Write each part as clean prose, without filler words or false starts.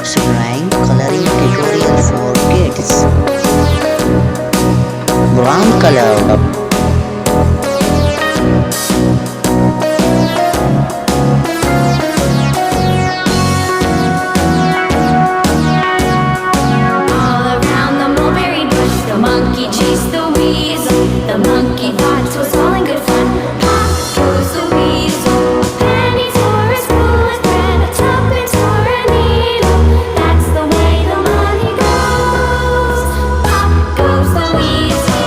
box drawing coloring tutorial for kids. Brown color. All around the mulberry bush, the monkey chased the weasel. The monkey thought 'twas all in good fun. Pop goes the weasel. A penny for a spool of thread, a tuppence for a needle. That's the way the money goes. Pop goes the weasel.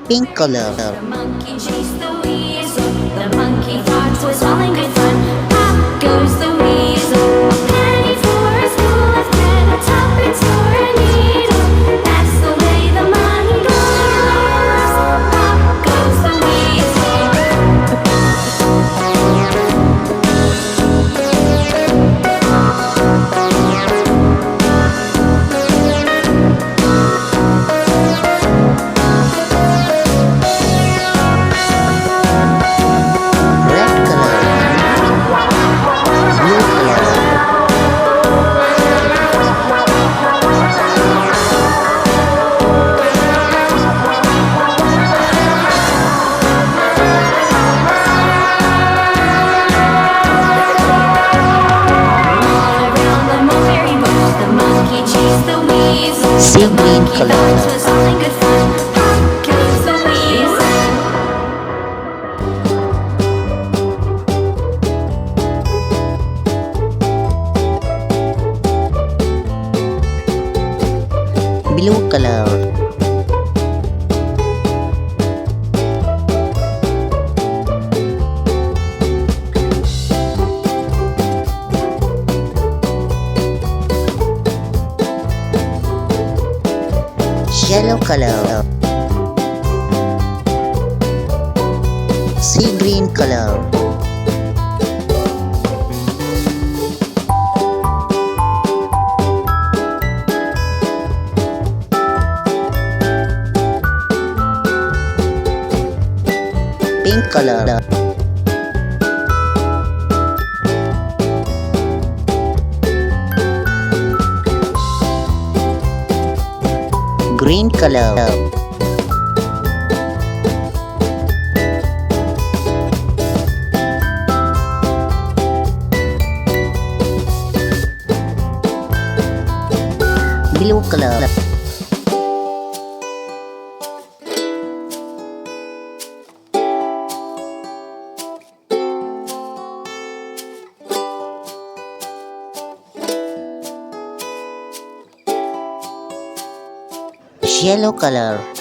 Pink color. The monkey chased the weasel. The monkey thought 'twas all in good fun. Pop goes the weasel. A penny for a spool of thread, a tuppence for a needle. That's the way the money goes. Pop goes the weasel. Red color. Blue color. All around the mulberry bush, the monkey chased the weasel. Sea The green monkey color. thought 'twas all in good fun. Pop goes the weasel. Blue color. Yellow color. Sea green color. Pink color. Green color. Blue color. Yellow color.